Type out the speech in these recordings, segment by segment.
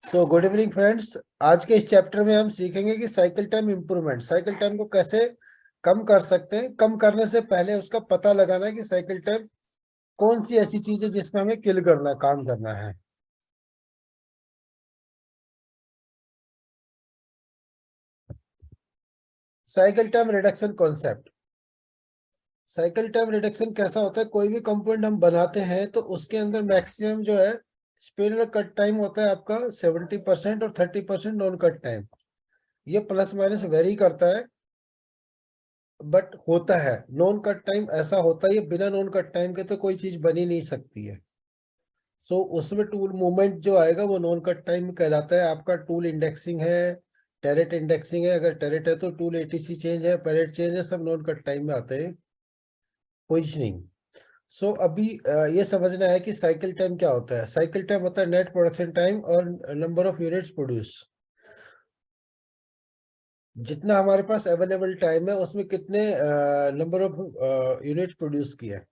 So good evening friends. आज के इस चैप्टर में हम सीखेंगे कि cycle time improvement, cycle time को कैसे कम कर सकते हैं। कम करने से पहले उसका पता लगाना है कि साइकिल टाइम कौन सी ऐसी चीज है जिसमें हमें किल करना, काम करना है। Cycle time reduction concept. Cycle time reduction कैसा होता है, कोई भी कंपोनेंट हम बनाते हैं तो उसके अंदर मैक्सिमम जो है स्पिन और कट टाइम होता है आपका 70% और 30% नॉन कट टाइम। ये प्लस माइनस वेरी करता है, बट होता है। नॉन कट टाइम ऐसा होता है, ये बिना नॉन कट टाइम के तो कोई चीज बनी नहीं सकती है। सो उसमें टूल मूवमेंट जो आएगा वो नॉन कट टाइम कहलाता है। आपका टूल इंडेक्सिंग है, टेरेट इंडेक्सिंग है, अगर टेरेट है तो टूल एटीसी चेंज है, पैरेट चेंज है, सब नॉन कट टाइम में आते हैं। पोजिशनिंग। सो अभी ये समझना है कि साइकिल टाइम क्या होता है। साइकिल टाइम होता है नेट प्रोडक्शन टाइम और नंबर ऑफ यूनिट्स प्रोड्यूस। जितना हमारे पास अवेलेबल टाइम है उसमें कितने नंबर ऑफ यूनिट्स प्रोड्यूस किया है,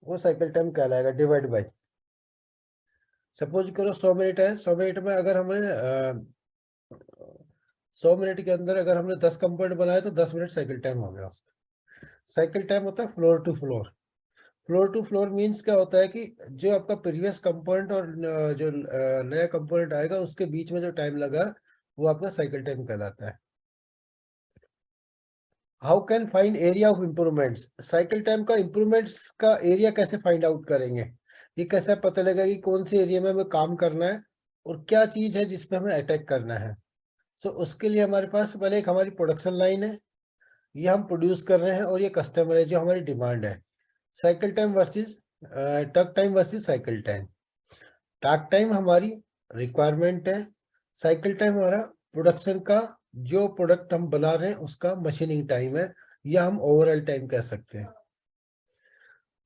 वो साइकिल टाइम कहलाएगा, डिवाइड बाय। सपोज करो 100 मिनट है, 100 मिनट में अगर हमने 100 मिनट के अंदर अगर हमने 10 कंपोनेंट बनाए तो 10 मिनट साइकिल टाइम हो गया उसका। साइकिल टाइम होता है floor to floor. Floor to floor means क्या होता है कि जो आपका प्रीवियस कंपोनेंट और जो नया कंपोनेंट आएगा उसके बीच में जो टाइम लगा वो आपका साइकिल टाइम कहलाता है। How can find area of improvements. Cycle time का इम्प्रूवमेंट्स का एरिया कैसे फाइंड आउट करेंगे, ये कैसे पता लगेगा कि कौन सी एरिया में हमें काम करना है और क्या चीज है जिसपे हमें अटैक करना है। सो उसके लिए हमारे पास पहले एक हमारी प्रोडक्शन लाइन है, ये हम प्रोड्यूस कर रहे हैं, और ये कस्टमर है जो हमारी डिमांड है। साइकिल टाइम वर्सेस टक टाइम वर्सेस साइकिल टाइम। टक टाइम हमारी रिक्वायरमेंट है, साइकिल टाइम हमारा प्रोडक्शन का, जो प्रोडक्ट हम बना रहे हैं उसका मशीनिंग टाइम है, या हम ओवरऑल टाइम कह सकते हैं।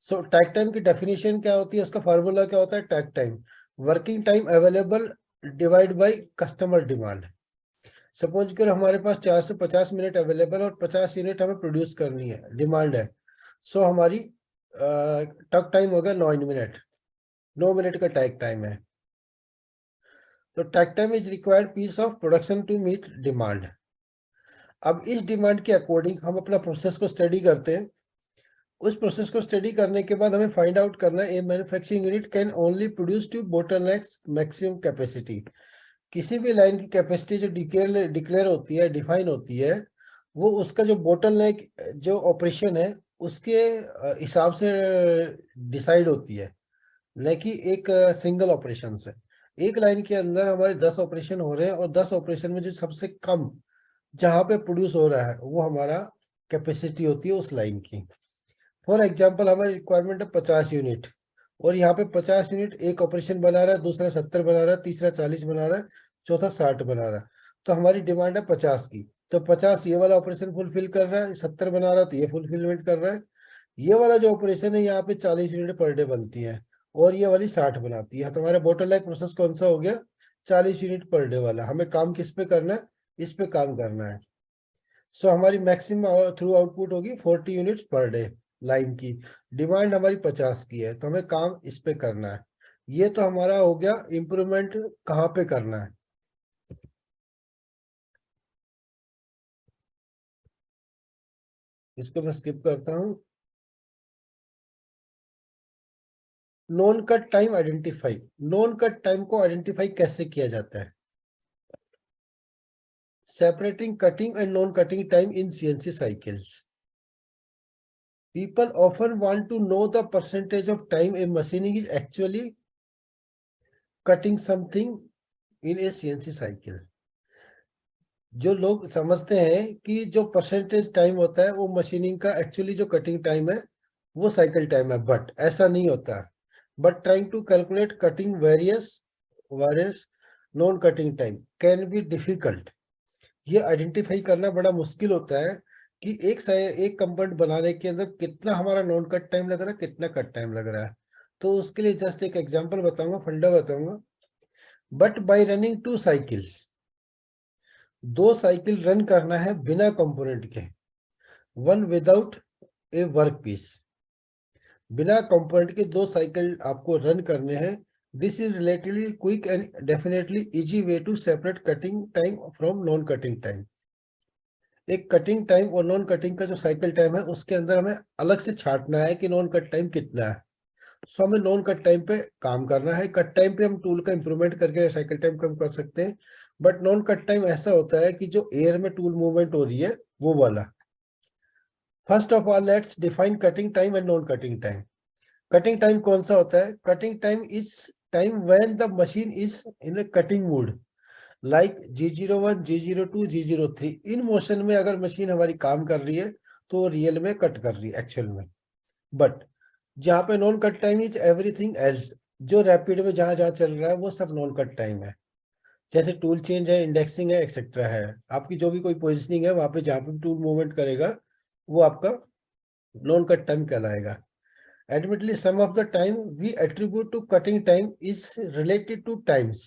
सो टैक टाइम की डेफिनेशन क्या होती है, उसका फार्मूला क्या होता है। Takt time working time available divide by customer demand. Suppose कर हमारे पास 4 से 50 मिनट अवेलेबल और 50 यूनिट हमें प्रोड्यूस करनी है, डिमांड है। सो हमारी टक टाइम होगा 9 मिनट, 9 मिनट का टैक टाइम है। तो takt time is required piece of production to meet demand. अब इस डिमांड के अकॉर्डिंग हम अपना प्रोसेस को स्टडी करते हैं। उस प्रोसेस को स्टडी करने के बाद हमें फाइंड आउट करना है a manufacturing unit can only produce to bottlenecks maximum capacity. किसी भी लाइन की कैपेसिटी जो डिक्लेयर होती है, डिफाइन होती है, वो उसका जो बोटलनेक जो ऑपरेशन है उसके हिसाब से डिसाइड होती है, न कि एक सिंगल ऑपरेशन से। एक लाइन के अंदर हमारे 10 ऑपरेशन हो रहे हैं और 10 ऑपरेशन में जो सबसे कम जहां पे प्रोड्यूस हो रहा है वो हमारा कैपेसिटी होती है उस लाइन की। फॉर एग्जाम्पल हमारी रिक्वायरमेंट है 50 यूनिट, और यहाँ पे 50 यूनिट एक ऑपरेशन बना रहा है, दूसरा 70 बना रहा है, तीसरा 40 बना रहा है, चौथा 60 बना रहा है। तो हमारी डिमांड है 50 की, तो 50 ये वाला ऑपरेशन फुलफिल कर रहा है, 70 बना रहा है तो ये फुलफिलमेंट कर रहा है। ये वाला जो ऑपरेशन है यहाँ पे 40 यूनिट पर डे बनती है, और ये वाली 60 बनाती है। तो हमारा बोटलनेक प्रोसेस कौन सा हो गया, 40 यूनिट पर डे वाला। हमें काम किस पे करना है, इस पे काम करना है। सो हमारी मैक्सिमम थ्रू आउटपुट होगी 40 यूनिट्स पर डे लाइन की। डिमांड हमारी 50 की है, तो हमें काम इस पे करना है। ये तो हमारा हो गया इम्प्रूवमेंट कहाँ पे करना है। इसको मैं स्किप करता हूँ। Non cut time identify. Non cut time को आइडेंटिफाई कैसे किया जाता है। Separating cutting and non cutting time in CNC cycles. People often want to know the percentage of time a machining is actually cutting something in a CNC cycle. जो लोग समझते हैं कि जो परसेंटेज टाइम होता है वो मशीनिंग का एक्चुअली जो कटिंग टाइम है वो साइकिल टाइम है, बट ऐसा नहीं होता। But trying to calculate cutting various various non cutting time can be difficult. ये आइडेंटिफाई करना बड़ा मुश्किल होता है कि एक कंपोनेंट बनाने के अंदर कितना हमारा नॉन कट टाइम लग रहा है, कितना कट टाइम लग रहा है। तो उसके लिए जस्ट एक एग्जांपल बताऊंगा, फंडा बताऊंगा। But by running 2 cycles, 2 cycle run करना है बिना कंपोनेंट के, one without a work piece. बिना कंपोनेंट के 2 साइकिल आपको रन करने हैं This is relatively quick and definitely easy way to separate cutting time from non cutting time. एक कटिंग टाइम और नॉन कटिंग का जो साइकिल टाइम है उसके अंदर हमें अलग से छांटना है कि नॉन कट टाइम कितना है। सो हमें नॉन कट टाइम पे काम करना है। कट टाइम पे हम टूल का इंप्रूवमेंट करके साइकिल टाइम कम कर सकते हैं, बट नॉन कट टाइम ऐसा होता है कि जो एयर में टूल मूवमेंट हो रही है वो वाला। First of all let's define cutting time and non cutting time. Cutting time कौन सा होता है? Cutting time is time when the machine is in A cutting mood, like G01, G02, G03। In motion में अगर machine हमारी काम कर रही है तो रियल में कट कर रही है एक्चुअल में। बट जहाँ पे non cut time is everything else, जो रैपिड में जहां जहां चल रहा है वो सब नॉन कट टाइम है। जैसे टूल चेंज है, इंडेक्सिंग है, एक्सेट्रा है, आपकी जो भी कोई पोजिशनिंग है वहां पे जहाँ पे टूल मूवमेंट करेगा वो आपका नॉन कट टाइम कहलाएगा। Admittedly, some of the time we attribute to cutting time is related to times.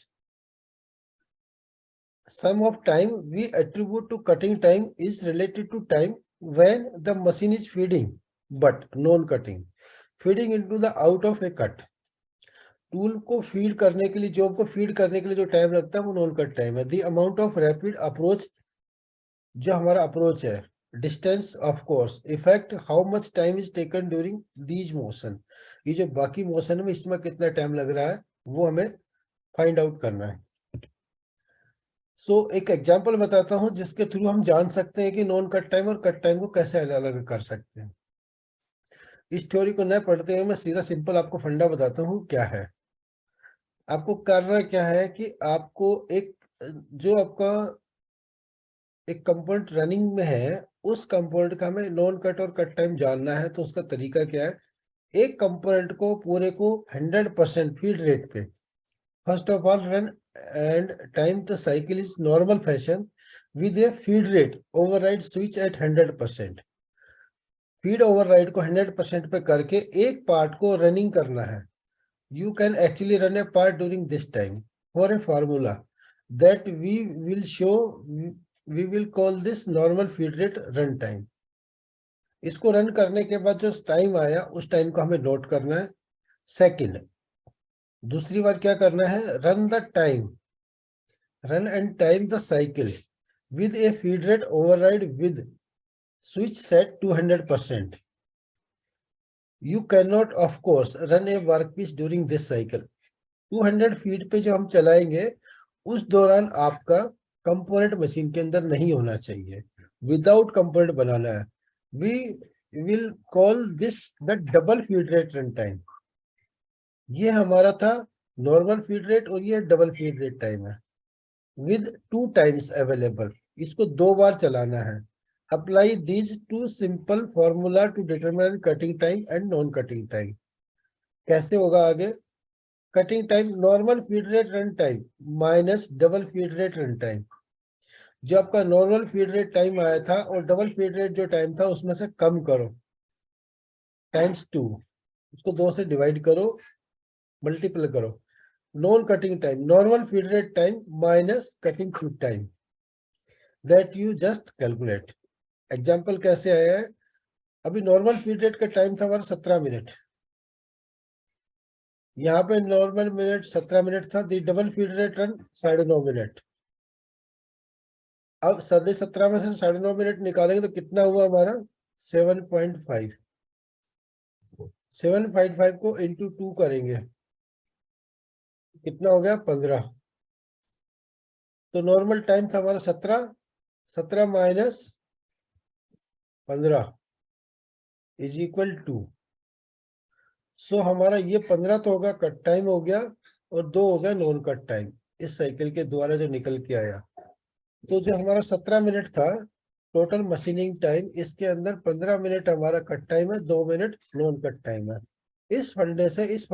Some of time we attribute to cutting time is related to time when the machine is feeding, but non-cutting. Feeding into the out of a cut. Tool को feed करने के लिए, job को feed करने के लिए जो time लगता है वो नॉन कट टाइम है। The amount of rapid approach, जो हमारा अप्रोच है, distance of course, effect how much time is taken during these motion, ये जो बाकी मोशन में इसमें कितना टाइम लग रहा है वो हमें फाइंड आउट करना है। एक एग्जांपल बताता हूं जिसके थ्रू हम जान सकते हैं कि नॉन कट टाइम और कट टाइम को कैसे अलग अलग कर सकते हैं। इस थ्योरी को न पढ़ते हुए मैं सीधा सिंपल आपको फंडा बताता हूँ क्या है। आपको करना क्या है कि आपको एक, जो आपका एक कंपोनेंट रनिंग में है उस कंपोनेंट का हमें नॉन कट और कट टाइम जानना है। तो उसका तरीका क्या है? एक कंपोनेंट को पूरे को 100% फीड रेट पे first of all run and time the cycle is normal fashion with a feed rate override switch at 100%। Feed override को 100% पे करके एक पार्ट को रनिंग करना है। You can actually run a part during this time for a formula that we will show. We will call this normal feed rate run time. इसको run करने के बाद जो टाइम आया उस टाइम को हमें नोट करना है। सेकंड, दूसरी बार क्या करना है? Run the time, run and time the cycle with a feed rate override with switch set to 100%. You cannot of course run a workpiece during this cycle. 200 feet पे जो हम चलाएंगे उस दौरान आपका कंपोनेंट मशीन के अंदर नहीं होना चाहिए, विदाउट कंपोनेंट बनाना है। We will call this the double feed rate run time. ये हमारा था नॉर्मल फीड रेट और ये डबल फीड रेट टाइम है with 2 times available। इसको 2 बार चलाना है। Apply these 2 simple formula to determine cutting time and non cutting time। कैसे होगा आगे? Cutting time normal feed rate run time minus double feed rate run time. जो आपका normal feed rate time आया था और डबल फीड रेट जो time था उसमें से कम करो, टाइम्स 2, उसको 2 से डिवाइड करो, मल्टीप्लाई करो। Non cutting time normal feed rate time minus cutting feed time, that you just calculate. Example कैसे आया है? अभी नॉर्मल फीड रेट का टाइम था हमारा 17 मिनट, यहाँ पे नॉर्मल मिनट 17 मिनट था। Double feed rate run 9.5 minute. अब 17.5 में से 9.5 मिनट निकालेंगे तो कितना हुआ हमारा? 7.5। 7.5 को इंटू 2 करेंगे, कितना हो गया? 15। तो नॉर्मल टाइम था हमारा 17, 17 माइनस 15 इज इक्वल टू, सो हमारा ये 15 तो होगा कट टाइम हो गया और 2 हो गया नॉन कट टाइम इस साइकिल के द्वारा जो निकल के आया। तो जो हमारा 17 मिनट था टोटल मशीनिंग टाइम, इसके अंदर 15 मिनट हमारा कट टाइम है, 2 मिनट नॉन कट टाइम है। इस फंडे से इस